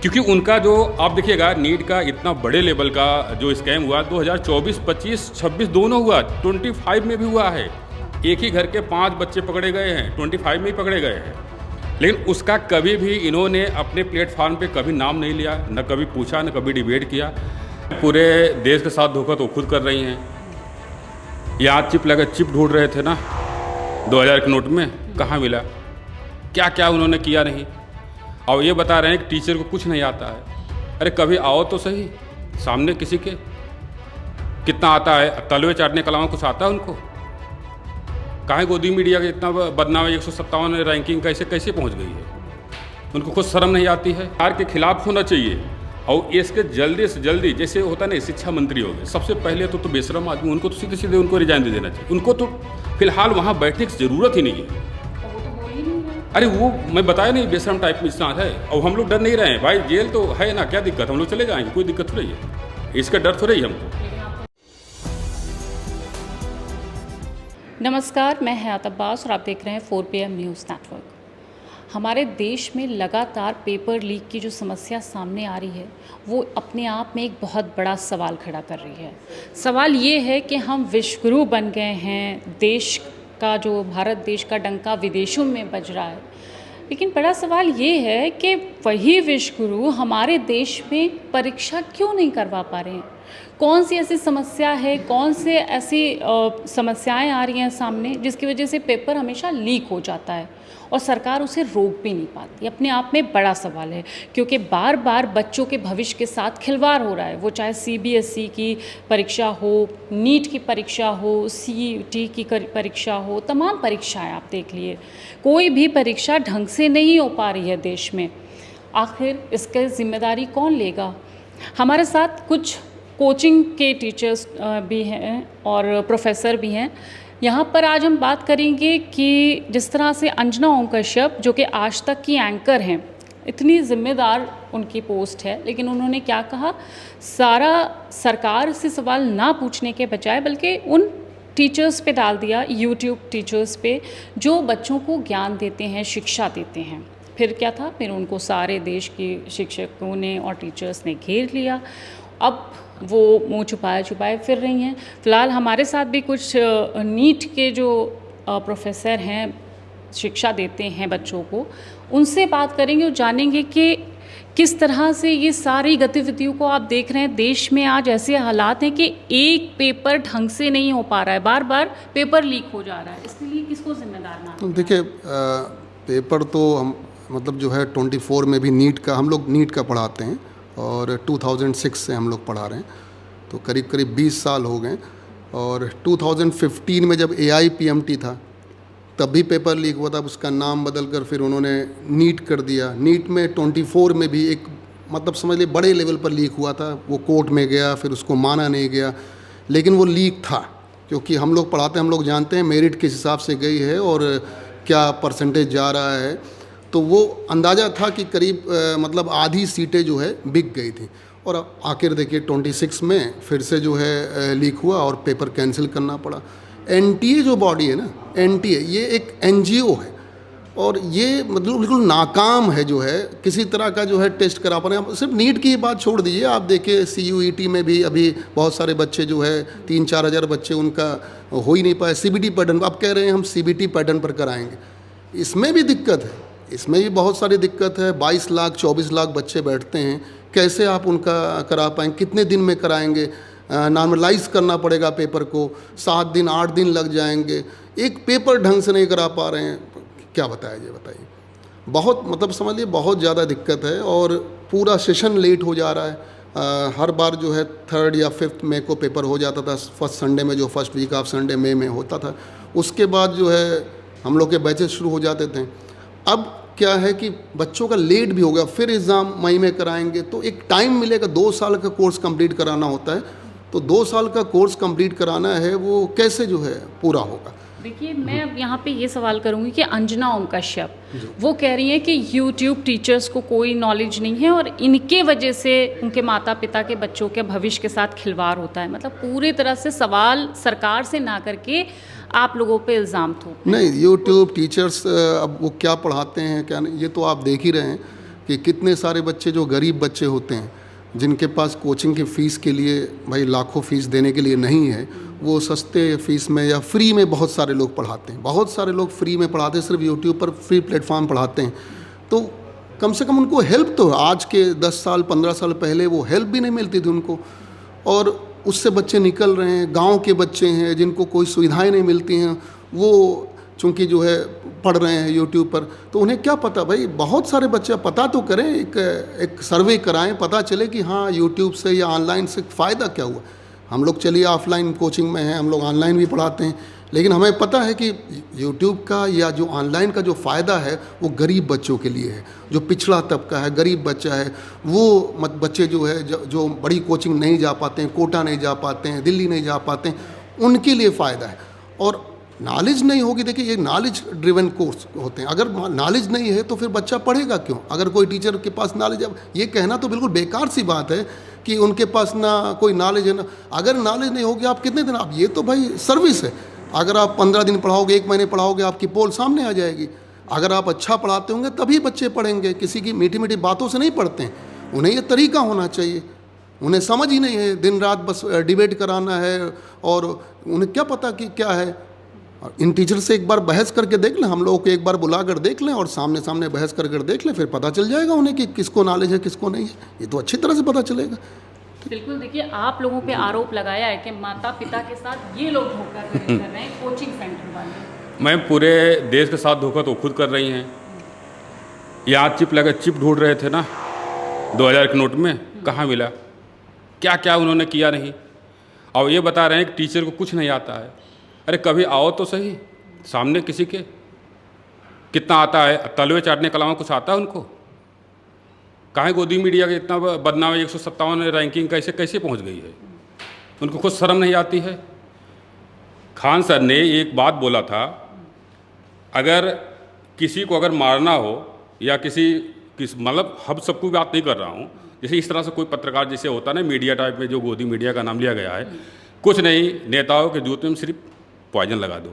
क्योंकि उनका जो आप देखिएगा नीट का इतना बड़े लेवल का जो स्कैम हुआ 2024, 25, 26 दोनों हुआ, 25 में भी हुआ है। एक ही घर के 5 बच्चे पकड़े गए हैं, 25 में ही पकड़े गए हैं। लेकिन उसका कभी भी इन्होंने अपने प्लेटफॉर्म पे कभी नाम नहीं लिया, न कभी पूछा, न कभी डिबेट किया। पूरे देश के साथ धोखा तो खुद कर रही हैं। यहाँ चिप ढूंढ रहे थे ना 2000 के नोट में, कहाँ मिला? क्या क्या उन्होंने किया नहीं। और ये बता रहे हैं कि टीचर को कुछ नहीं आता है। अरे कभी आओ तो सही सामने किसी के, कितना आता है? तलवे चाटने के अलावा कुछ आता है उनको? काहे गोदी मीडिया का इतना बदनाम है, 157 रैंकिंग कैसे पहुंच गई है? उनको खुद शर्म नहीं आती है? सरकार के खिलाफ होना चाहिए। और इसके जल्दी से जल्दी, जैसे होता है ना शिक्षा मंत्री हो गए, सबसे पहले तो बेशरम आदमी, उनको तो सीधे सीधे उनको रिजाइन दे देना चाहिए। उनको तो फिलहाल वहाँ बैठने की ज़रूरत ही नहीं है। अरे वो मैं बताया नहीं, बेशरम टाइप में इंसान है। और हम लोग डर नहीं रहे हैं भाई, जेल तो है ना, क्या दिक्कत, हम लोग चले जाएंगे, कोई दिक्कत थोड़ी है, इसका डर थोड़ी है हमको। नमस्कार, मैं हयात अब्बास और आप देख रहे हैं 4PM न्यूज़ नेटवर्क। हमारे देश में लगातार पेपर लीक की जो समस्या सामने आ रही है वो अपने आप में एक बहुत बड़ा सवाल खड़ा कर रही है। सवाल ये है कि हम विश्वगुरु बन गए हैं, देश का जो भारत देश का डंका विदेशों में बज रहा है, लेकिन बड़ा सवाल ये है कि वही विश्वगुरु हमारे देश में परीक्षा क्यों नहीं करवा पा रहे हैं। कौन सी ऐसी समस्या है, कौन से ऐसी समस्याएं आ रही हैं सामने जिसकी वजह से पेपर हमेशा लीक हो जाता है और सरकार उसे रोक भी नहीं पाती। अपने आप में बड़ा सवाल है, क्योंकि बार बार बच्चों के भविष्य के साथ खिलवाड़ हो रहा है। वो चाहे CBSE की परीक्षा हो, नीट की परीक्षा हो, CET की परीक्षा हो, तमाम परीक्षाएं आप देख लिए, कोई भी परीक्षा ढंग से नहीं हो पा रही है देश में। आखिर इसकी जिम्मेदारी कौन लेगा? हमारे साथ कुछ कोचिंग के टीचर्स भी हैं और प्रोफेसर भी हैं। यहाँ पर आज हम बात करेंगे कि जिस तरह से अंजना ओम कश्यप, जो कि आज तक की एंकर हैं, इतनी ज़िम्मेदार उनकी पोस्ट है, लेकिन उन्होंने क्या कहा, सारा सरकार से सवाल ना पूछने के बजाय बल्कि उन टीचर्स पे डाल दिया, YouTube टीचर्स पे, जो बच्चों को ज्ञान देते हैं, शिक्षा देते हैं। फिर क्या था, फिर उनको सारे देश के शिक्षकों ने और टीचर्स ने घेर लिया। अब वो मुँह छुपाए फिर रही हैं। फ़िलहाल हमारे साथ भी कुछ नीट के जो प्रोफेसर हैं, शिक्षा देते हैं बच्चों को, उनसे बात करेंगे और जानेंगे कि किस तरह से ये सारी गतिविधियों को आप देख रहे हैं। देश में आज ऐसे हालात हैं कि एक पेपर ढंग से नहीं हो पा रहा है, बार बार पेपर लीक हो जा रहा है। इसके लिए किसको जिम्मेदार मानते हैं? देखिए, पेपर तो हम मतलब जो है 24 में भी नीट का, हम लोग नीट का पढ़ाते हैं और 2006 से हम लोग पढ़ा रहे हैं, तो करीब करीब 20 साल हो गए। और 2015 में जब AIPMT था तब भी पेपर लीक हुआ था, उसका नाम बदल कर फिर उन्होंने नीट कर दिया। नीट में 24 में भी एक मतलब समझ लीजिए बड़े लेवल पर लीक हुआ था, वो कोर्ट में गया, फिर उसको माना नहीं गया, लेकिन वो लीक था। क्योंकि हम लोग पढ़ाते हैं, हम लोग जानते हैं मेरिट किस हिसाब से गई है और क्या परसेंटेज जा रहा है, तो वो अंदाज़ा था कि करीब मतलब आधी सीटें जो है बिक गई थी। और आखिर देखिए 26 में फिर से जो है लीक हुआ और पेपर कैंसिल करना पड़ा। NTA जो बॉडी है ना, NTA ये एक NGO है और ये मतलब बिल्कुल नाकाम है, जो है किसी तरह का जो है टेस्ट करा पा रहे हैं। सिर्फ नीट की बात छोड़ दीजिए, आप देखिए CUET में भी अभी बहुत सारे बच्चे जो है 3-4 हज़ार बच्चे उनका हो ही नहीं पाए। CBT पैटर्न, अब कह रहे हैं हम CBT पैटर्न पर कराएंगे, इसमें भी दिक्कत है, इसमें भी बहुत सारी दिक्कत है। 22 लाख 24 लाख बच्चे बैठते हैं, कैसे आप उनका करा पाएंगे? कितने दिन में कराएंगे? नॉर्मलाइज करना पड़ेगा पेपर को, 7 दिन 8 दिन लग जाएंगे, एक पेपर ढंग से नहीं करा पा रहे हैं, क्या बताया जी, बताइए। बहुत मतलब समझ लिए बहुत ज़्यादा दिक्कत है और पूरा सेशन लेट हो जा रहा है। हर बार जो है 3rd या 5th मई को पेपर हो जाता था, फर्स्ट संडे में, जो फर्स्ट वीक ऑफ संडे मई में होता था, उसके बाद जो है हम लोग के बैचेस शुरू हो जाते थे। अब क्या है कि बच्चों का लेट भी हो गया, फिर एग्ज़ाम मई में कराएंगे तो एक टाइम मिलेगा। 2 साल का कोर्स कंप्लीट कराना होता है, तो 2 साल का कोर्स कंप्लीट कराना है, वो कैसे जो है पूरा होगा? देखिए, मैं अब यहाँ पे ये सवाल करूँगी कि अंजना ओम कश्यप वो कह रही हैं कि YouTube टीचर्स को कोई नॉलेज नहीं है और इनके वजह से उनके माता पिता के बच्चों के भविष्य के साथ खिलवाड़ होता है। मतलब पूरी तरह से सवाल सरकार से ना करके आप लोगों पे इल्ज़ाम थोप। नहीं, YouTube टीचर्स अब वो क्या पढ़ाते हैं क्या नहीं, ये तो आप देख ही रहे हैं कि कितने सारे बच्चे जो गरीब बच्चे होते हैं, जिनके पास कोचिंग की फ़ीस के लिए भाई लाखों फ़ीस देने के लिए नहीं है, वो सस्ते फ़ीस में या फ्री में बहुत सारे लोग पढ़ाते हैं। बहुत सारे लोग फ्री में पढ़ाते हैं, सिर्फ यूट्यूब पर फ्री प्लेटफॉर्म पढ़ाते हैं। तो कम से कम उनको हेल्प तो, आज के 10 साल 15 साल पहले वो हेल्प भी नहीं मिलती थी उनको, और उससे बच्चे निकल रहे हैं। गांव के बच्चे हैं जिनको कोई सुविधाएं नहीं मिलती हैं, वो चूँकि जो है पढ़ रहे हैं यूट्यूब पर, तो उन्हें क्या पता। भाई बहुत सारे बच्चे पता तो करें, एक सर्वे कराएं, पता चले कि हाँ यूट्यूब से या ऑनलाइन से फ़ायदा क्या हुआ। हम लोग चलिए ऑफलाइन कोचिंग में हैं, हम लोग ऑनलाइन भी पढ़ाते हैं, लेकिन हमें पता है कि यूट्यूब का या जो ऑनलाइन का जो फ़ायदा है वो गरीब बच्चों के लिए है। जो पिछड़ा तबका है, गरीब बच्चा है, वो बच्चे जो है जो बड़ी कोचिंग नहीं जा पाते हैं, कोटा नहीं जा पाते हैं, दिल्ली नहीं जा पाते हैं, उनके लिए फ़ायदा है। और नॉलेज नहीं होगी, देखिए ये नॉलेज ड्रिवन कोर्स होते हैं। अगर नॉलेज नहीं है तो फिर बच्चा पढ़ेगा क्यों? अगर कोई टीचर के पास नॉलेज, अब ये कहना तो बिल्कुल बेकार सी बात है कि उनके पास ना कोई नॉलेज है ना। अगर नॉलेज नहीं होगी, आप कितने दिन, आप ये तो भाई सर्विस है। अगर आप 15 दिन पढ़ाओगे, 1 महीने पढ़ाओगे, आपकी पोल सामने आ जाएगी। अगर आप अच्छा पढ़ाते होंगे तभी बच्चे पढ़ेंगे, किसी की मीठी मीठी बातों से नहीं पढ़ते हैं। उन्हें ये तरीका होना चाहिए। उन्हें समझ ही नहीं है, दिन रात बस डिबेट कराना है, और उन्हें क्या पता कि क्या है। और इन टीचर से एक बार बहस करके देख लें, हम लोगों को एक बार बुला कर देख लें और सामने सामने बहस कर देख लें, फिर पता चल जाएगा उन्हें कि किसको नॉलेज है किसको नहीं है। ये तो अच्छी तरह से पता चलेगा। बिल्कुल, देखिए आप लोगों पे आरोप लगाया है कि माता पिता के साथ ये लोग धोखा कर रहे हैं, कोचिंग सेंटर वाले। मैं पूरे देश के साथ धोखा तो खुद कर रही हैं। यहाँ चिप ढूंढ रहे थे ना 2000 के नोट में, कहाँ मिला? क्या क्या उन्होंने किया नहीं। और ये बता रहे हैं कि टीचर को कुछ नहीं आता है। अरे कभी आओ तो सही सामने किसी के, कितना आता है? तलवे चाटने के अलावा कुछ आता है उनको? काहे गोदी मीडिया का इतना बदनाम है, 157 रैंकिंग कैसे पहुंच गई है? उनको खुद शर्म नहीं आती है? खान सर ने एक बात बोला था, अगर किसी को अगर मारना हो या मतलब हम सबको बात नहीं कर रहा हूँ, जैसे इस तरह से कोई पत्रकार जैसे होता है ना मीडिया टाइप में, जो गोदी मीडिया का नाम लिया गया है, कुछ नहीं, नेताओं के जूते में सिर्फ पॉइजन लगा दो,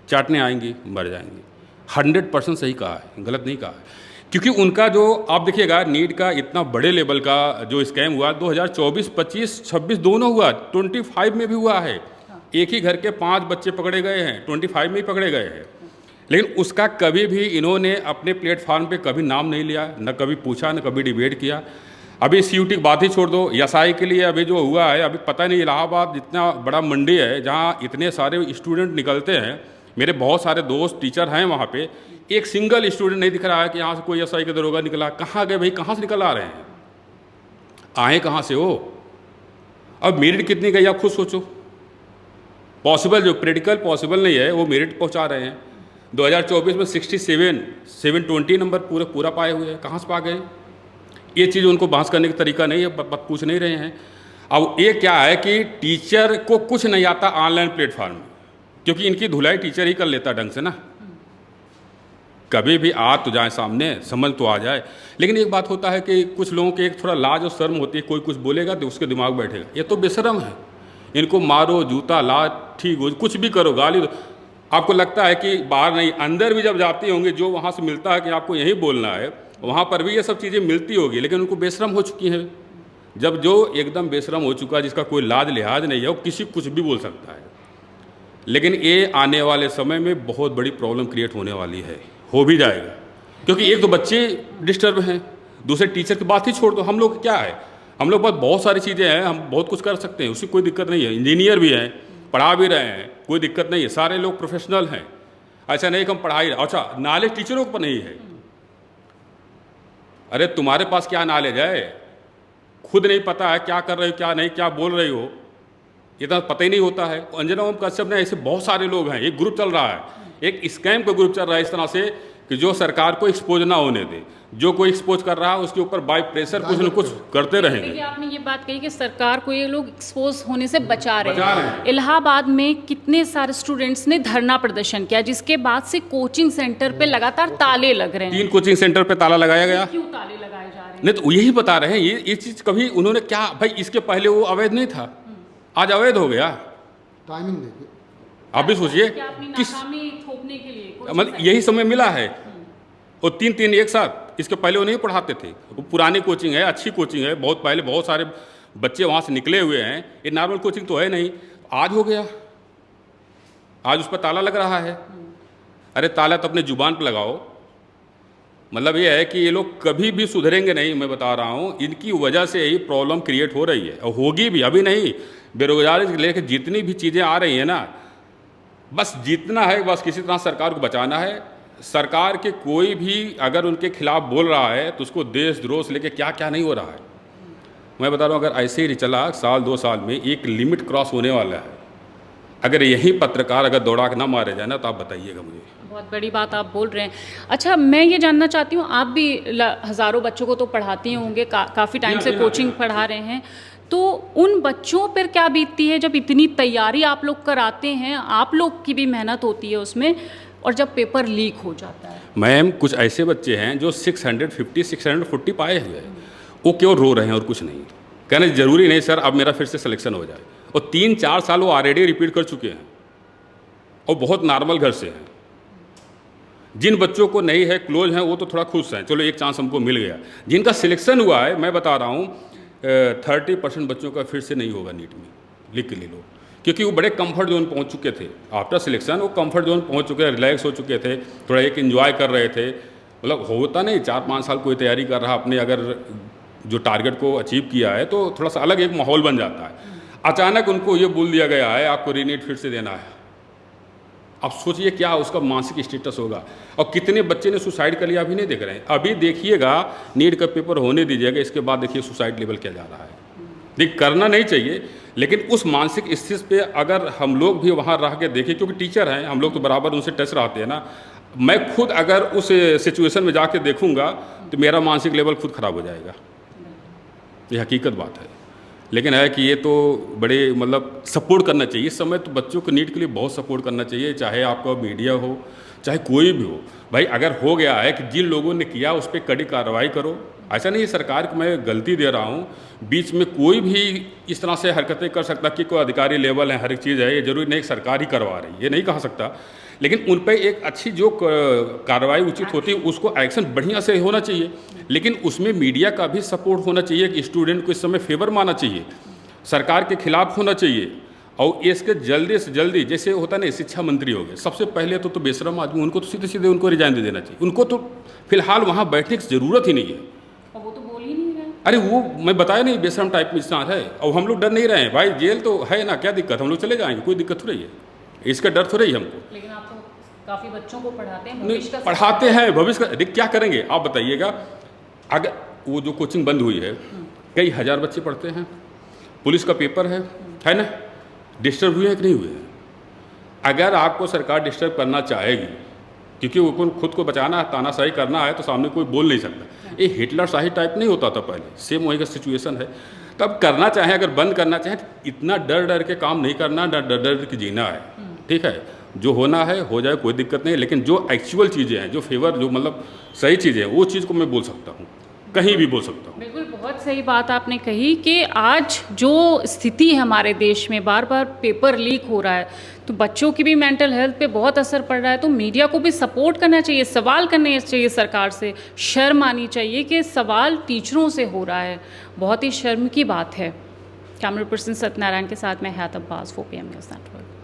चाटने आएंगी, मर जाएंगी। 100% सही कहा है, गलत नहीं कहा है। क्योंकि उनका जो आप देखिएगा, नीट का इतना बड़े लेवल का जो स्कैम हुआ 2024, 25, 26 दोनों हुआ, 25 में भी हुआ है। एक ही घर के 5 बच्चे पकड़े गए हैं, 25 में ही पकड़े गए हैं। लेकिन उसका कभी भी इन्होंने अपने प्लेटफॉर्म पे कभी नाम नहीं लिया, न कभी पूछा, न कभी डिबेट किया। अभी CUT की बात ही छोड़ दो, SI के लिए अभी जो हुआ है, अभी पता नहीं, इलाहाबाद इतना बड़ा मंडी है जहाँ इतने सारे स्टूडेंट निकलते हैं। मेरे बहुत सारे दोस्त टीचर हैं वहाँ पे, एक सिंगल स्टूडेंट नहीं दिख रहा है कि यहाँ से कोई SI का दरोगा निकला। कहाँ गए भाई? कहाँ से निकल आ रहे हैं? आए कहाँ से हो? अब मेरिट कितनी गई आप खुद सोचो। पॉसिबल, जो प्रैक्टिकल पॉसिबल नहीं है वो मेरिट पहुँचा रहे हैं। 2024 में 720 नंबर पूरा पाए हुए हैं। कहाँ से पा गए? ये चीज़ उनको बहस करने का तरीका नहीं है, पूछ नहीं रहे हैं। अब ये क्या है कि टीचर को कुछ नहीं आता ऑनलाइन प्लेटफॉर्म में, क्योंकि इनकी धुलाई टीचर ही कर लेता ढंग से ना। कभी भी आ तो जाए सामने, समझ तो आ जाए। लेकिन एक बात होता है कि कुछ लोगों के एक थोड़ा लाज और शर्म होती है, कोई कुछ बोलेगा तो उसके दिमाग बैठेगा, ये तो बेशरम है, इनको मारो, जूता लाठी कुछ भी करो, गाली दो। आपको लगता है कि बाहर नहीं, अंदर भी जब जाती होंगे, जो वहाँ से मिलता है कि आपको यही बोलना है, वहाँ पर भी ये सब चीज़ें मिलती होगी, लेकिन उनको बेशरम हो चुकी हैं। जब जो एकदम बेशरम हो चुका है, जिसका कोई लाज लिहाज नहीं है, वो किसी कुछ भी बोल सकता है। लेकिन ये आने वाले समय में बहुत बड़ी प्रॉब्लम क्रिएट होने वाली है, हो भी जाएगा। क्योंकि एक तो बच्चे डिस्टर्ब हैं, दूसरे टीचर की बात ही छोड़ दो। हम लोग क्या है, हम लोग पास बहुत सारी चीज़ें हैं, हम बहुत कुछ कर सकते हैं, उसकी कोई दिक्कत नहीं है। इंजीनियर भी हैं, पढ़ा भी रहे हैं, कोई दिक्कत नहीं है, सारे लोग प्रोफेशनल हैं। ऐसा नहीं कि हम पढ़ाई, अच्छा नॉलेज टीचरों पर नहीं है। अरे तुम्हारे पास क्या नॉलेज है? खुद नहीं पता है क्या कर रहे हो, क्या नहीं, क्या बोल रही हो, ये तो पता ही नहीं होता है। अंजना ओम कश्यप ने, ऐसे बहुत सारे लोग हैं। एक ग्रुप चल रहा है, एक स्कैम का ग्रुप चल रहा है इस तरह से कि जो सरकार को एक्सपोज ना होने दे, जो कोई एक्सपोज कर रहा है उसके ऊपर बाय प्रेशर कुछ न कुछ करते रहेंगे। आपने ये बात कही कि सरकार को ये लोग एक्सपोज होने से बचा रहे हैं। इलाहाबाद में कितने सारे स्टूडेंट्स ने धरना प्रदर्शन किया, जिसके बाद से कोचिंग सेंटर पे लगातार ताले लग रहे हैं। 3 कोचिंग सेंटर पे ताला लगाया गया। क्यों ताले लगाए जा रहे हैं? नहीं तो यही बता रहे हैं, ये चीज़ कभी उन्होंने क्या, भाई इसके पहले वो अवैध नहीं था, आज अवैध हो गया। टाइमिंग देखिए, आप भी सोचिए कि किस नाकामी थोपने के लिए मतलब यही समय मिला है। और 3 एक साथ। इसके पहले वो नहीं पढ़ाते थे। वो पुरानी कोचिंग है, अच्छी कोचिंग है, बहुत पहले बहुत सारे बच्चे वहाँ से निकले हुए हैं। ये नॉर्मल कोचिंग तो है नहीं। आज हो गया, आज उस पर ताला लग रहा है। अरे ताला तो अपने जुबान पर लगाओ। मतलब ये है कि ये लोग कभी भी सुधरेंगे नहीं। मैं बता रहा हूँ, इनकी वजह से ही प्रॉब्लम क्रिएट हो रही है और होगी भी। अभी नहीं, बेरोजगारी से लेकर जितनी भी चीज़ें आ रही हैं ना, बस जीतना है, बस किसी तरह सरकार को बचाना है। सरकार के कोई भी अगर उनके खिलाफ बोल रहा है तो उसको देशद्रोह से लेकर क्या क्या नहीं हो रहा है। मैं बता रहा हूँ, अगर ऐसे ही चला साल 2 साल में एक लिमिट क्रॉस होने वाला है। अगर यही पत्रकार अगर दौड़ा के ना मारे जाए ना, तो आप बताइएगा मुझे। बहुत बड़ी बात आप बोल रहे हैं। अच्छा, मैं ये जानना चाहती हूँ, आप भी हज़ारों बच्चों को तो पढ़ाती होंगे, काफ़ी टाइम से कोचिंग पढ़ा रहे हैं, तो उन बच्चों पर क्या बीतती है जब इतनी तैयारी आप लोग कराते हैं, आप लोग की भी मेहनत होती है उसमें, और जब पेपर लीक हो जाता है? मैम, कुछ ऐसे बच्चे हैं जो 650 640 पाए हुए हैं, वो क्यों रो रहे हैं और कुछ नहीं। कहना ज़रूरी नहीं सर अब मेरा फिर से सिलेक्शन हो जाए। और 3-4 साल वो ऑलरेडी रिपीट कर चुके हैं और बहुत नॉर्मल घर से हैं। जिन बच्चों को नहीं है, क्लोज हैं, वो तो थोड़ा खुश हैं, चलो एक चांस हमको मिल गया। जिनका सिलेक्शन हुआ है, मैं बता रहा हूँ 30% बच्चों का फिर से नहीं होगा नीट में। लिख के ले लो, क्योंकि वो बड़े कंफर्ट जोन पहुंच चुके थे। आफ्टर सिलेक्शन वो कंफर्ट जोन पहुंच चुके, रिलैक्स हो चुके थे, थोड़ा एक एंजॉय कर रहे थे। मतलब होता नहीं 4-5 साल कोई तैयारी कर रहा, अपने अगर जो टारगेट को अचीव किया है तो थोड़ा सा अलग एक माहौल बन जाता है। अचानक उनको ये बोल दिया गया है आपको रीनीट फिर से देना है। अब सोचिए क्या उसका मानसिक स्टेटस होगा। और कितने बच्चे ने सुसाइड कर लिया अभी नहीं देख रहे हैं। अभी देखिएगा, नीट का पेपर होने दीजिएगा, इसके बाद देखिए सुसाइड लेवल क्या जा रहा है। देख, करना नहीं चाहिए, लेकिन उस मानसिक स्थिति पे अगर हम लोग भी वहाँ रह के देखें, क्योंकि टीचर हैं हम लोग तो बराबर उनसे टच रहते हैं ना। मैं खुद अगर उस सिचुएशन में जाके देखूंगा तो मेरा मानसिक लेवल खुद ख़राब हो जाएगा। ये हकीकत बात है। लेकिन है कि ये तो बड़े मतलब सपोर्ट करना चाहिए इस समय तो बच्चों को नीट के लिए बहुत सपोर्ट करना चाहिए, चाहे आपका मीडिया हो चाहे कोई भी हो। भाई अगर हो गया है कि जिन लोगों ने किया उस पर कड़ी कार्रवाई करो। ऐसा नहीं है सरकार को मैं गलती दे रहा हूँ, बीच में कोई भी इस तरह से हरकतें कर सकता कि कोई अधिकारी लेवल है, हर एक चीज़ है, ये जरूरी नहीं सरकार ही करवा रही है, ये नहीं कहा सकता। लेकिन उन पर एक अच्छी जो कार्रवाई उचित होती है उसको एक्शन बढ़िया से होना चाहिए। लेकिन उसमें मीडिया का भी सपोर्ट होना चाहिए कि स्टूडेंट को इस समय फेवर माना चाहिए, सरकार के खिलाफ होना चाहिए। और इसके जल्दी से जल्दी, जैसे होता नहीं शिक्षा मंत्री हो गए, सबसे पहले तो बेशरम आदमी, उनको तो सीधे सीधे उनको रिजाइन दे देना चाहिए। उनको तो फिलहाल वहाँ बैठने की ज़रूरत ही नहीं है। और वो तो बोल ही नहीं रहे। अरे वो मैं बताया नहीं, बेशरम टाइप में इंसान है। और हम लोग डर नहीं रहे हैं भाई, जेल तो है ना, क्या दिक्कत, हम लोग चले जाएंगे, कोई दिक्कत हो रही है, इसका डर थोड़ा ही हमको। लेकिन आप तो काफ़ी बच्चों को पढ़ाते हैं, नहीं पढ़ाते हैं, भविष्य का क्या करेंगे आप बताइएगा। अगर वो जो कोचिंग बंद हुई है, कई हज़ार बच्चे पढ़ते हैं, पुलिस का पेपर है ना, डिस्टर्ब हुए हैं कि नहीं हुए हैं। अगर आपको सरकार डिस्टर्ब करना चाहेगी, क्योंकि वो खुद को बचाना है, तानाशाही करना है, तो सामने कोई बोल नहीं सकता। ये हिटलर शाही टाइप नहीं होता था पहले, सेम वही का सिचुएशन है। तब करना चाहें, अगर बंद करना चाहें, इतना डर डर के काम नहीं करना, डर डर के जीना है। ठीक है, जो होना है हो जाए, कोई दिक्कत नहीं। लेकिन जो एक्चुअल चीज़ें हैं, जो फेवर, जो मतलब सही चीज़ें हैं, वो चीज़ को मैं बोल सकता हूँ, कहीं भी बोल सकता हूँ। बिल्कुल, बहुत सही बात आपने कही कि आज जो स्थिति है हमारे देश में, बार बार पेपर लीक हो रहा है, तो बच्चों की भी मेंटल हेल्थ पे बहुत असर पड़ रहा है। तो मीडिया को भी सपोर्ट करना चाहिए, सवाल करने चाहिए सरकार से, शर्म आनी चाहिए कि सवाल टीचरों से हो रहा है, बहुत ही शर्म की बात है। कैमरा पर्सन सत्यनारायण के साथ मैं हयात अब्बास, 4PM न्यूज़ नेटवर्क।